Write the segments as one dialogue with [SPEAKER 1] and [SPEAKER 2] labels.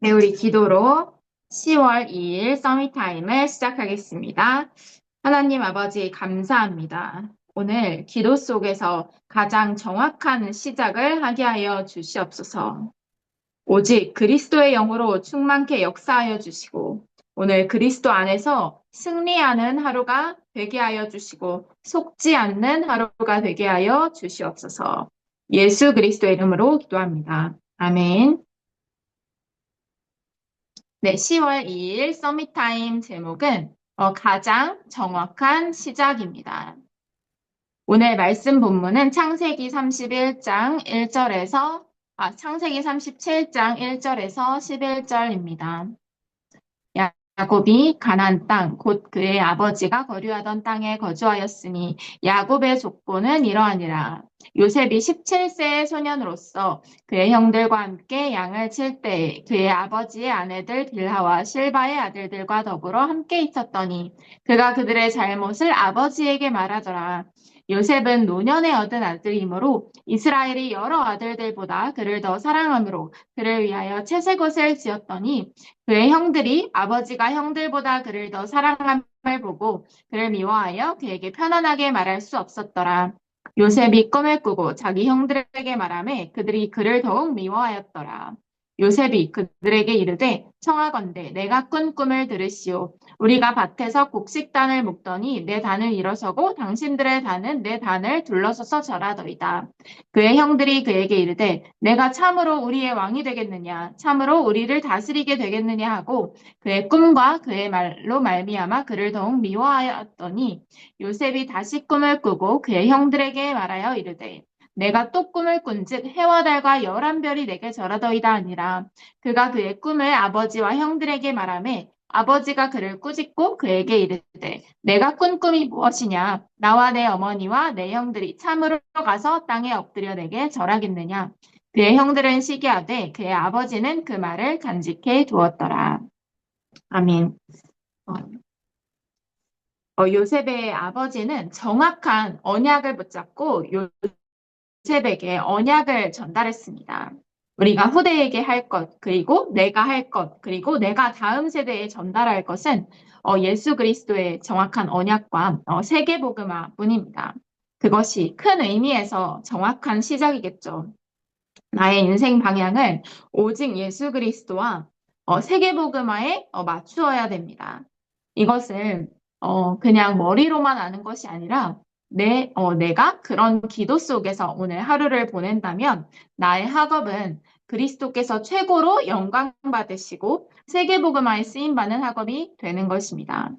[SPEAKER 1] 네, 우리 기도로 10월 2일 서밋타임을 시작하겠습니다. 하나님 아버지 감사합니다. 오늘 기도 속에서 가장 정확한 시작을 하게 하여 주시옵소서. 오직 그리스도의 영으로 충만케 역사하여 주시고 오늘 그리스도 안에서 승리하는 하루가 되게 하여 주시고 속지 않는 하루가 되게 하여 주시옵소서. 예수 그리스도의 이름으로 기도합니다. 아멘. 네, 10월 2일 서밋타임 제목은 가장 정확한 시작입니다. 오늘 말씀 본문은 창세기 37장 1절에서 11절입니다. 야곱이 가나안 땅, 곧 그의 아버지가 거류하던 땅에 거주하였으니 야곱의 족보는 이러하니라. 요셉이 17세의 소년으로서 그의 형들과 함께 양을 칠 때에 그의 아버지의 아내들 빌하와 실바의 아들들과 더불어 함께 있었더니 그가 그들의 잘못을 아버지에게 말하더라. 요셉은 노년에 얻은 아들이므로 이스라엘이 여러 아들들보다 그를 더 사랑하므로 그를 위하여 채색옷을 지었더니 그의 형들이 아버지가 형들보다 그를 더 사랑함을 보고 그를 미워하여 그에게 편안하게 말할 수 없었더라. 요셉이 꿈을 꾸고 자기 형들에게 말하매 그들이 그를 더욱 미워하였더라. 요셉이 그들에게 이르되 청하건대 내가 꾼 꿈을 들으시오. 우리가 밭에서 곡식단을 묶더니 내 단을 일어서고 당신들의 단은 내 단을 둘러서서 절하더이다. 그의 형들이 그에게 이르되 내가 참으로 우리의 왕이 되겠느냐 참으로 우리를 다스리게 되겠느냐 하고 그의 꿈과 그의 말로 말미암아 그를 더욱 미워하였더니 요셉이 다시 꿈을 꾸고 그의 형들에게 말하여 이르되 내가 또 꿈을 꾼즉 해와 달과 열한 별이 내게 절하더이다 하니라. 그가 그의 꿈을 아버지와 형들에게 말하매 아버지가 그를 꾸짖고 그에게 이르되 내가 꾼 꿈이 무엇이냐? 나와 내 어머니와 내 형들이 참으로 가서 땅에 엎드려 내게 절하겠느냐? 그의 형들은 시기하되 그의 아버지는 그 말을 간직해 두었더라. 아멘. 어, 요셉의 아버지는 정확한 언약을 붙잡고 요셉에게 언약을 전달했습니다. 우리가 후대에게 할 것, 그리고 내가 할 것, 그리고 내가 다음 세대에 전달할 것은 예수 그리스도의 정확한 언약과 세계복음화뿐입니다. 그것이 큰 의미에서 정확한 시작이겠죠. 나의 인생 방향을 오직 예수 그리스도와 세계복음화에 맞추어야 됩니다. 이것을 그냥 머리로만 아는 것이 아니라 내가 그런 기도 속에서 오늘 하루를 보낸다면 나의 학업은 그리스도께서 최고로 영광 받으시고 세계복음화에 쓰임받는 학업이 되는 것입니다.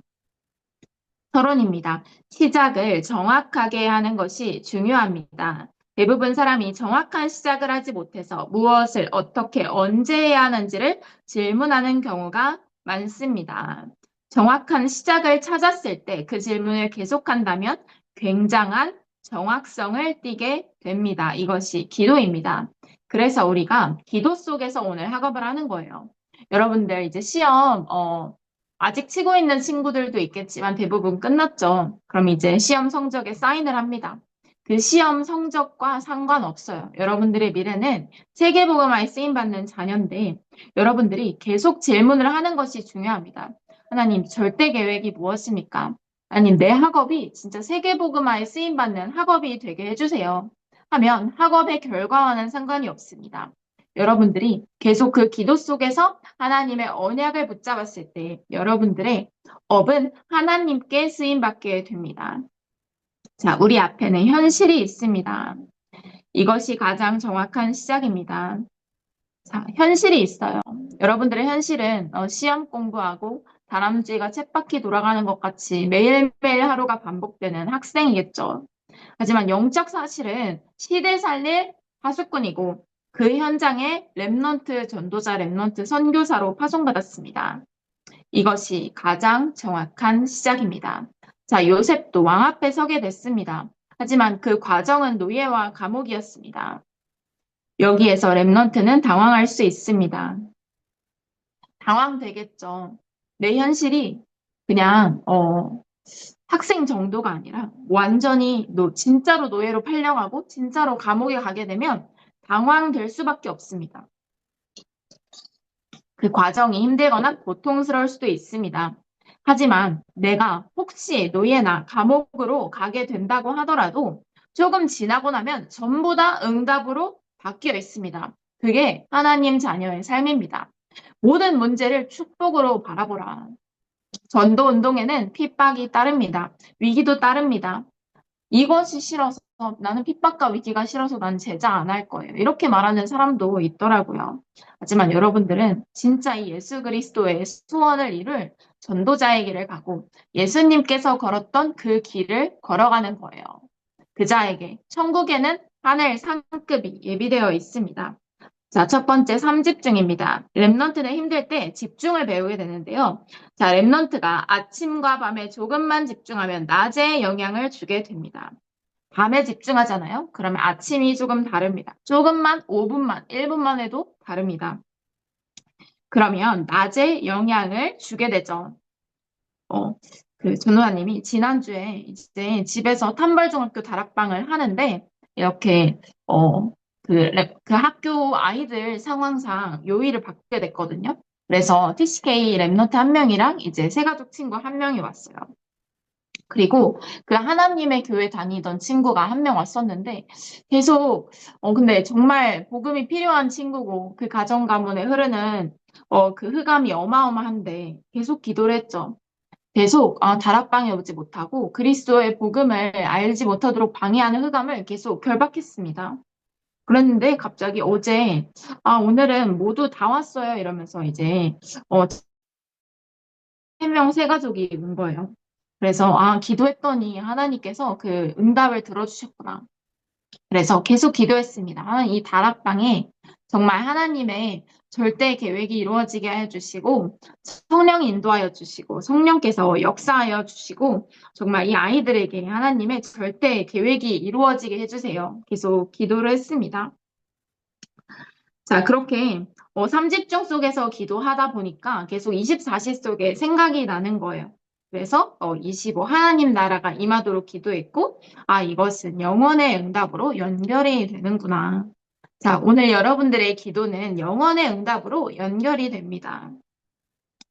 [SPEAKER 1] 서론입니다. 시작을 정확하게 하는 것이 중요합니다. 대부분 사람이 정확한 시작을 하지 못해서 무엇을 어떻게 언제 해야 하는지를 질문하는 경우가 많습니다. 정확한 시작을 찾았을 때 그 질문을 계속한다면 굉장한 정확성을 띠게 됩니다. 이것이 기도입니다. 그래서 우리가 기도 속에서 오늘 학업을 하는 거예요. 여러분들 이제 시험 아직 치고 있는 친구들도 있겠지만 대부분 끝났죠. 그럼 이제 시험 성적에 사인을 합니다. 그 시험 성적과 상관없어요. 여러분들의 미래는 세계복음화에 쓰임받는 자녀인데 여러분들이 계속 질문을 하는 것이 중요합니다. 하나님, 절대 계획이 무엇입니까? 아니, 내 학업이 진짜 세계복음화에 쓰임받는 학업이 되게 해주세요. 하면 학업의 결과와는 상관이 없습니다. 여러분들이 계속 그 기도 속에서 하나님의 언약을 붙잡았을 때 여러분들의 업은 하나님께 쓰임받게 됩니다. 자, 우리 앞에는 현실이 있습니다. 이것이 가장 정확한 시작입니다. 자, 현실이 있어요. 여러분들의 현실은 시험 공부하고 다람쥐가 쳇바퀴 돌아가는 것 같이 매일매일 하루가 반복되는 학생이겠죠. 하지만 영적 사실은 시대 살릴 파수꾼이고 그 현장에 랩넌트 전도자, 랩넌트 선교사로 파송받았습니다. 이것이 가장 정확한 시작입니다. 자, 요셉도 왕 앞에 서게 됐습니다. 하지만 그 과정은 노예와 감옥이었습니다. 여기에서 랩넌트는 당황할 수 있습니다. 당황되겠죠. 내 현실이 그냥 학생 정도가 아니라 완전히 진짜로 노예로 팔려가고 진짜로 감옥에 가게 되면 당황될 수밖에 없습니다. 그 과정이 힘들거나 고통스러울 수도 있습니다. 하지만 내가 혹시 노예나 감옥으로 가게 된다고 하더라도 조금 지나고 나면 전부 다 응답으로 바뀌어 있습니다. 그게 하나님 자녀의 삶입니다. 모든 문제를 축복으로 바라보라. 전도 운동에는 핍박이 따릅니다. 위기도 따릅니다. 이것이 싫어서 나는 핍박과 위기가 싫어서 난 제자 안 할 거예요. 이렇게 말하는 사람도 있더라고요. 하지만 여러분들은 진짜 이 예수 그리스도의 소원을 이룰 전도자의 길을 가고 예수님께서 걸었던 그 길을 걸어가는 거예요. 그자에게 천국에는 하늘 상급이 예비되어 있습니다. 자, 첫 번째 3집중입니다. 랩넌트는 힘들 때 집중을 배우게 되는데요. 자, 랩넌트가 아침과 밤에 조금만 집중하면 낮에 영향을 주게 됩니다. 밤에 집중하잖아요. 그러면 아침이 조금 다릅니다. 조금만, 5분만, 1분만 해도 다릅니다. 그러면 낮에 영향을 주게 되죠. 전우아님이 지난주에 이제 집에서 탐벌중학교 다락방을 하는데 이렇게 그 학교 아이들 상황상 요일을 바꾸게 됐거든요. 그래서 TCK 랩너트 한 명이랑 이제 새가족 친구 한 명이 왔어요. 그리고 그 하나님의 교회 다니던 친구가 한 명 왔었는데 계속 근데 정말 복음이 필요한 친구고 그 가정 가문에 흐르는 그 흑암이 어마어마한데 계속 기도를 했죠. 계속 다락방에 오지 못하고 그리스도의 복음을 알지 못하도록 방해하는 흑암을 계속 결박했습니다. 그랬는데 갑자기 어제 오늘은 모두 다 왔어요 이러면서 이제 어, 3명 세 가족이 온 거예요. 그래서 기도했더니 하나님께서 그 응답을 들어주셨구나. 그래서 계속 기도했습니다. 이 다락방에 정말 하나님의 절대 계획이 이루어지게 해주시고 성령이 인도하여 주시고 성령께서 역사하여 주시고 정말 이 아이들에게 하나님의 절대 계획이 이루어지게 해주세요. 계속 기도를 했습니다. 자, 그렇게 3집중 속에서 기도하다 보니까 계속 24시 속에 생각이 나는 거예요. 그래서 25 하나님 나라가 임하도록 기도했고 이것은 영원의 응답으로 연결이 되는구나. 자, 오늘 여러분들의 기도는 영원의 응답으로 연결이 됩니다.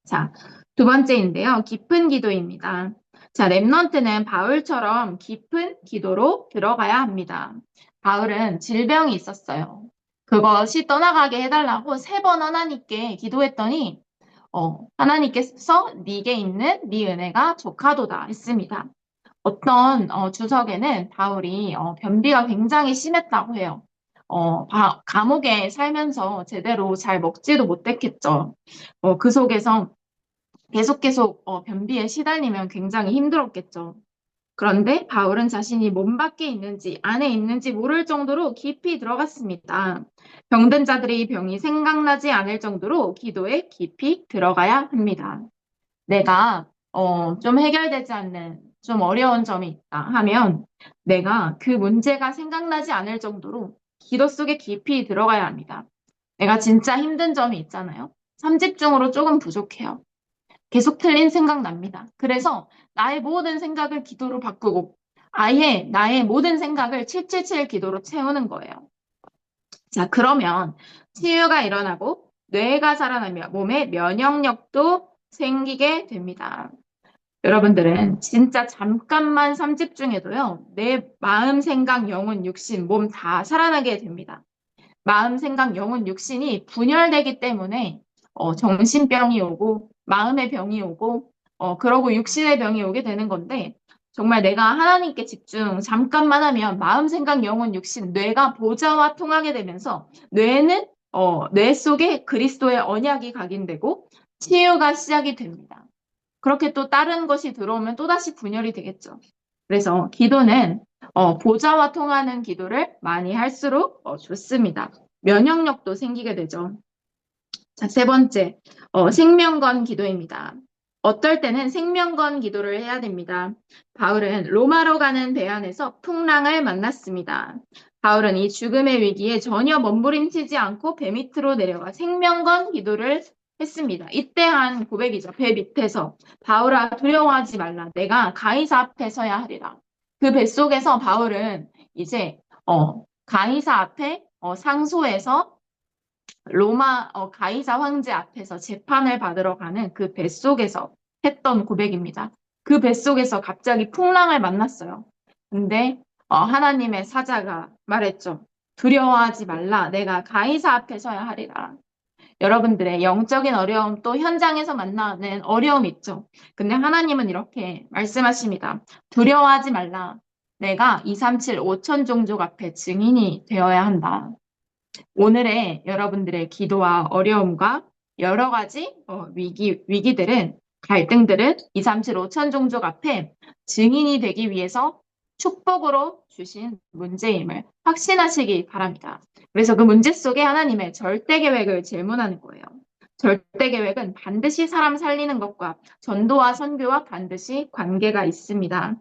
[SPEAKER 1] 자, 두 번째인데요. 깊은 기도입니다. 자, 랩넌트는 바울처럼 깊은 기도로 들어가야 합니다. 바울은 질병이 있었어요. 그것이 떠나가게 해달라고 3번 하나님께 기도했더니 하나님께서 네게 있는 네 은혜가 족하도다 했습니다. 어떤 주석에는 바울이 변비가 굉장히 심했다고 해요. 감옥에 살면서 제대로 잘 먹지도 못했겠죠. 그 속에서 계속 변비에 시달리면 굉장히 힘들었겠죠. 그런데 바울은 자신이 몸 밖에 있는지 안에 있는지 모를 정도로 깊이 들어갔습니다. 병든 자들의 병이 생각나지 않을 정도로 기도에 깊이 들어가야 합니다. 내가 좀 해결되지 않는 좀 어려운 점이 있다 하면 내가 그 문제가 생각나지 않을 정도로 기도 속에 깊이 들어가야 합니다. 내가 진짜 힘든 점이 있잖아요. 삼집중으로 조금 부족해요. 계속 틀린 생각 납니다. 그래서 나의 모든 생각을 기도로 바꾸고 아예 나의 모든 생각을 777 기도로 채우는 거예요. 자, 그러면 치유가 일어나고 뇌가 살아나며 몸의 면역력도 생기게 됩니다. 여러분들은 진짜 잠깐만 삼집중해도요, 내 마음, 생각, 영혼, 육신, 몸 다 살아나게 됩니다. 마음, 생각, 영혼, 육신이 분열되기 때문에 정신병이 오고 마음의 병이 오고 그러고 육신의 병이 오게 되는 건데 정말 내가 하나님께 집중 잠깐만 하면 마음, 생각, 영혼, 육신, 뇌가 보좌와 통하게 되면서 뇌는 뇌 속에 그리스도의 언약이 각인되고 치유가 시작이 됩니다. 그렇게 또 다른 것이 들어오면 또다시 분열이 되겠죠. 그래서 기도는 보좌와 통하는 기도를 많이 할수록 좋습니다. 면역력도 생기게 되죠. 자, 세 번째, 생명건 기도입니다. 어떨 때는 생명건 기도를 해야 됩니다. 바울은 로마로 가는 배 안에서 풍랑을 만났습니다. 바울은 이 죽음의 위기에 전혀 몸부림치지 않고 배 밑으로 내려가 생명건 기도를 했습니다. 이때 한 고백이죠. 배 밑에서 바울아 두려워하지 말라. 내가 가이사 앞에 서야 하리라. 그 뱃속에서 바울은 이제 가이사 앞에 상소에서 로마 가이사 황제 앞에서 재판을 받으러 가는 그 뱃속에서 했던 고백입니다. 그 뱃속에서 갑자기 풍랑을 만났어요. 근데 하나님의 사자가 말했죠. 두려워하지 말라. 내가 가이사 앞에 서야 하리라. 여러분들의 영적인 어려움 또 현장에서 만나는 어려움 있죠. 근데 하나님은 이렇게 말씀하십니다. 두려워하지 말라. 내가 237 5천 종족 앞에 증인이 되어야 한다. 오늘의 여러분들의 기도와 어려움과 여러 가지 위기들은 갈등들은 237 5천 종족 앞에 증인이 되기 위해서 축복으로 주신 문제임을 확신하시기 바랍니다. 그래서 그 문제 속에 하나님의 절대 계획을 질문하는 거예요. 절대 계획은 반드시 사람 살리는 것과 전도와 선교와 반드시 관계가 있습니다.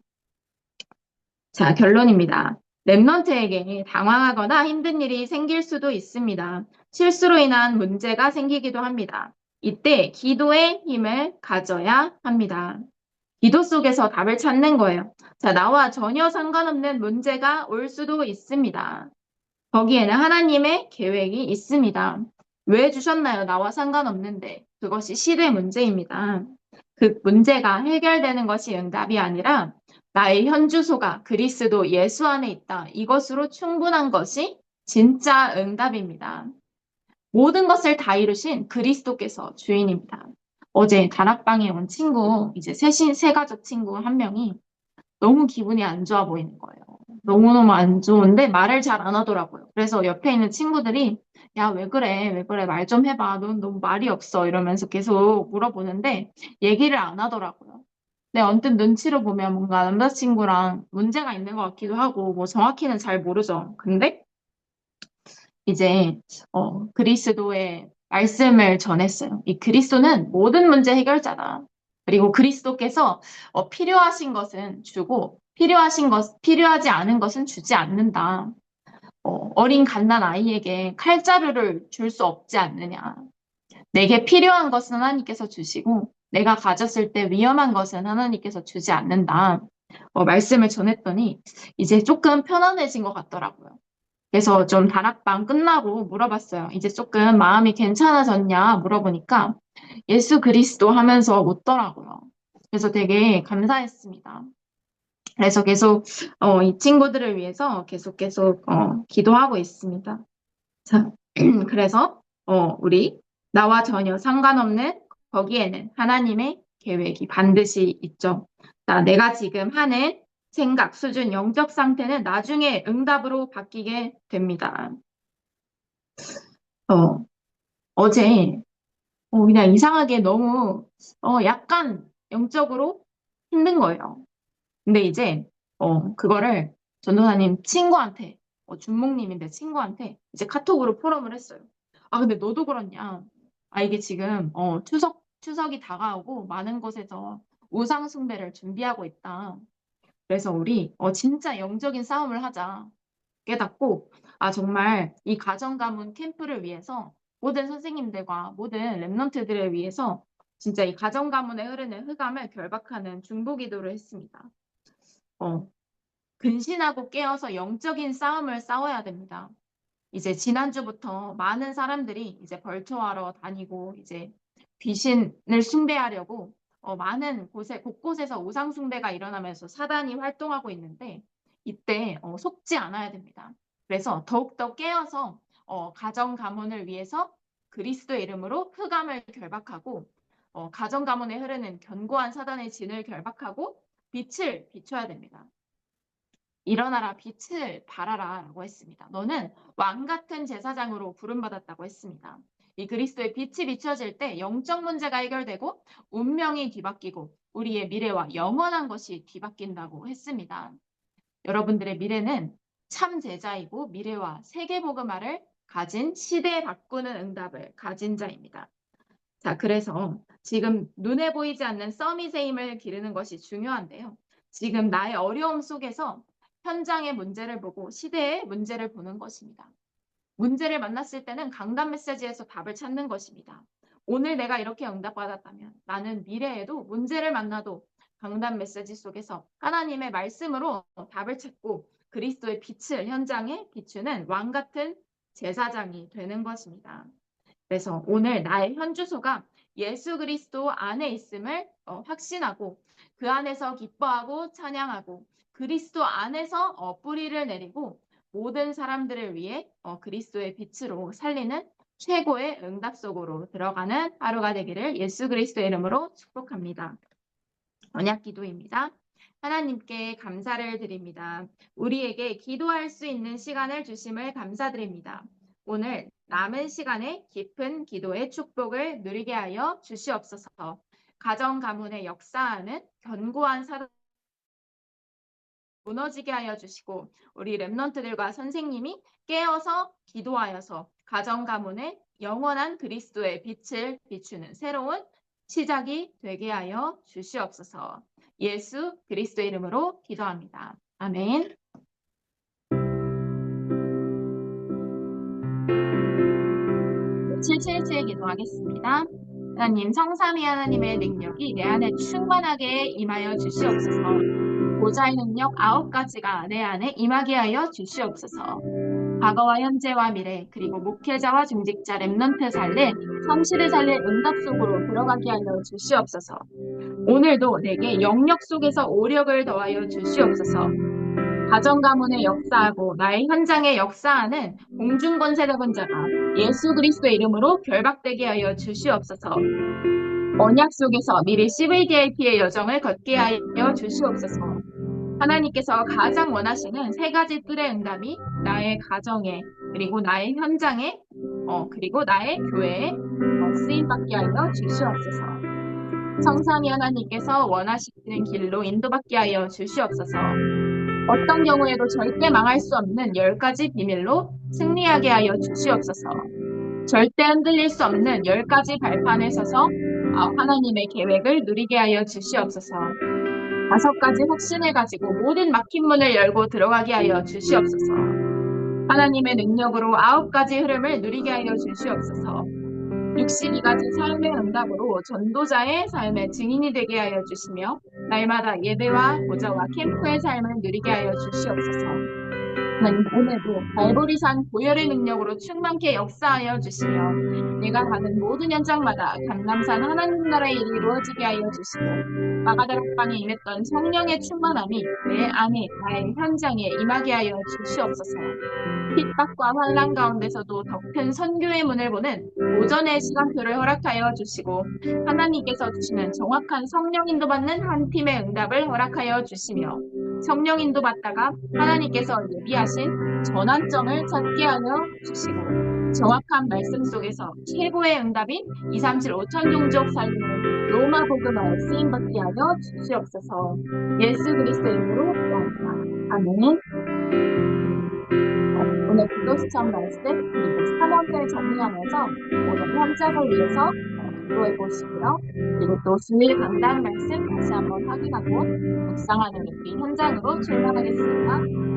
[SPEAKER 1] 자, 결론입니다. 랩런트에게 당황하거나 힘든 일이 생길 수도 있습니다. 실수로 인한 문제가 생기기도 합니다. 이때 기도의 힘을 가져야 합니다. 기도 속에서 답을 찾는 거예요. 자, 나와 전혀 상관없는 문제가 올 수도 있습니다. 거기에는 하나님의 계획이 있습니다. 왜 주셨나요? 나와 상관없는데. 그것이 시대 문제입니다. 그 문제가 해결되는 것이 응답이 아니라 나의 현주소가 그리스도 예수 안에 있다. 이것으로 충분한 것이 진짜 응답입니다. 모든 것을 다 이루신 그리스도께서 주인입니다. 어제 다락방에 온 친구, 이제 새 가족 친구 한 명이 너무 기분이 안 좋아 보이는 거예요. 너무너무 안 좋은데 말을 잘 안 하더라고요. 그래서 옆에 있는 친구들이 야, 왜 그래? 왜 그래? 말 좀 해봐. 넌 너무 말이 없어. 이러면서 계속 물어보는데 얘기를 안 하더라고요. 근데 언뜻 눈치로 보면 뭔가 남자친구랑 문제가 있는 것 같기도 하고 뭐 정확히는 잘 모르죠. 근데 이제 그리스도의 말씀을 전했어요. 이 그리스도는 모든 문제 해결자다. 그리고 그리스도께서 필요하신 것은 주고 필요하지 않은 것은 주지 않는다. 어린 갓난 아이에게 칼자루를 줄 수 없지 않느냐. 내게 필요한 것은 하나님께서 주시고 내가 가졌을 때 위험한 것은 하나님께서 주지 않는다. 말씀을 전했더니 이제 조금 편안해진 것 같더라고요. 그래서 좀 다락방 끝나고 물어봤어요. 이제 조금 마음이 괜찮아졌냐 물어보니까 예수 그리스도 하면서 웃더라고요. 그래서 되게 감사했습니다. 그래서 계속 이 친구들을 위해서 계속 기도하고 있습니다. 자, 그래서 우리 나와 전혀 상관없는 거기에는 하나님의 계획이 반드시 있죠. 자, 내가 지금 하는 생각, 수준, 영적 상태는 나중에 응답으로 바뀌게 됩니다. 어, 어제 그냥 이상하게 너무 약간 영적으로 힘든 거예요. 근데 이제 그거를 전도사님 친구한테 준목님인데 친구한테 이제 카톡으로 포럼을 했어요. 아 근데 너도 그렇냐? 아 이게 지금 추석이 다가오고 많은 곳에서 우상 숭배를 준비하고 있다. 그래서 우리 진짜 영적인 싸움을 하자 깨닫고 아 정말 이 가정 가문 캠프를 위해서 모든 선생님들과 모든 랩런트들을 위해서 진짜 이 가정 가문에 흐르는 흑암을 결박하는 중보 기도를 했습니다. 어, 근신하고 깨어서 영적인 싸움을 싸워야 됩니다. 이제 지난주부터 많은 사람들이 이제 벌초하러 다니고 이제 귀신을 숭배하려고 많은 곳곳에서 우상 숭배가 일어나면서 사단이 활동하고 있는데 이때 속지 않아야 됩니다. 그래서 더욱더 깨어서 가정 가문을 위해서 그리스도의 이름으로 흑암을 결박하고 가정 가문에 흐르는 견고한 사단의 진을 결박하고 빛을 비춰야 됩니다. 일어나라 빛을 발하라 라고 했습니다. 너는 왕 같은 제사장으로 부름받았다고 했습니다. 이 그리스도의 빛이 비춰질 때 영적 문제가 해결되고 운명이 뒤바뀌고 우리의 미래와 영원한 것이 뒤바뀐다고 했습니다. 여러분들의 미래는 참 제자이고 미래와 세계복음화를 가진 시대에 바꾸는 응답을 가진 자입니다. 자, 그래서 지금 눈에 보이지 않는 서밋의 힘을 기르는 것이 중요한데요. 지금 나의 어려움 속에서 현장의 문제를 보고 시대의 문제를 보는 것입니다. 문제를 만났을 때는 강단 메시지에서 답을 찾는 것입니다. 오늘 내가 이렇게 응답받았다면 나는 미래에도 문제를 만나도 강단 메시지 속에서 하나님의 말씀으로 답을 찾고 그리스도의 빛을 현장에 비추는 왕 같은 제사장이 되는 것입니다. 그래서 오늘 나의 현주소가 예수 그리스도 안에 있음을 확신하고 그 안에서 기뻐하고 찬양하고 그리스도 안에서 뿌리를 내리고 모든 사람들을 위해 그리스도의 빛으로 살리는 최고의 응답 속으로 들어가는 하루가 되기를 예수 그리스도의 이름으로 축복합니다. 언약 기도입니다. 하나님께 감사를 드립니다. 우리에게 기도할 수 있는 시간을 주심을 감사드립니다. 오늘 남은 시간에 깊은 기도의 축복을 누리게 하여 주시옵소서. 가정 가문의 역사하는 견고한 사도 무너지게 하여 주시고 우리 렘넌트들과 선생님이 깨어서 기도하여서 가정 가문에 영원한 그리스도의 빛을 비추는 새로운 시작이 되게 하여 주시옵소서. 예수 그리스도의 이름으로 기도합니다. 아멘. 777 기도하겠습니다. 하나님, 성삼위 하나님의 능력이 내 안에 충만하게 임하여 주시옵소서. 보좌의 능력 9가지가 내 안에 임하게 하여 주시옵소서. 과거와 현재와 미래, 그리고 목회자와 중직자, 렘넌트 살릴, 성실을 살릴 응답 속으로 들어가게 하여 주시옵소서. 오늘도 내게 영역 속에서 오력을 더하여 주시옵소서. 가정 가문의 역사하고 나의 현장에 역사하는 공중권세자분 자가 예수 그리스도의 이름으로 결박되게 하여 주시옵소서. 언약 속에서 미리 CVDIP의 여정을 걷게 하여 주시옵소서. 하나님께서 가장 원하시는 3가지 뜰의 응답이 나의 가정에 그리고 나의 현장에 그리고 나의 교회에 쓰임받게 하여 주시옵소서. 성삼위 하나님께서 원하시는 길로 인도받게 하여 주시옵소서. 어떤 경우에도 절대 망할 수 없는 10가지 비밀로 승리하게 하여 주시옵소서. 절대 흔들릴 수 없는 10가지 발판에 서서 하나님의 계획을 누리게 하여 주시옵소서. 5가지 확신을 가지고 모든 막힌 문을 열고 들어가게 하여 주시옵소서. 하나님의 능력으로 9가지 흐름을 누리게 하여 주시옵소서. 62가지 삶의 응답으로 전도자의 삶의 증인이 되게 하여 주시며 날마다 예배와 보좌와 캠프의 삶을 누리게 하여 주시옵소서. 하나님, 오늘도 발보리산 보혈의 능력으로 충만케 역사하여 주시며 내가 가는 모든 현장마다 감람산 하나님 나라의 일이 이루어지게 하여 주시고 마가다락방에 임했던 성령의 충만함이 내 안에 나의 현장에 임하게 하여 주시옵소서. 핍박과 환란 가운데서도 더 큰 선교의 문을 보는 오전의 시간표를 허락하여 주시고 하나님께서 주시는 정확한 성령 인도받는 한 팀의 응답을 허락하여 주시며 성령 인도받다가 하나님께서 예비하신 전환점을 찾게 하여 주시고 정확한 말씀 속에서 최고의 응답인 237 5천 종족 살리는 로마 복음을 쓰임받게 하여 주시옵소서. 예수 그리스도의 이름으로 기도합니다. 아멘. 오늘 기도 시청 말씀 그리고 사명을 정리하면서 오늘 현장을 위해서 기도해 보시고요. 그리고 또 주일 강단 말씀 다시 한번 확인하고 묵상하는 우리 현장으로 출발하겠습니다.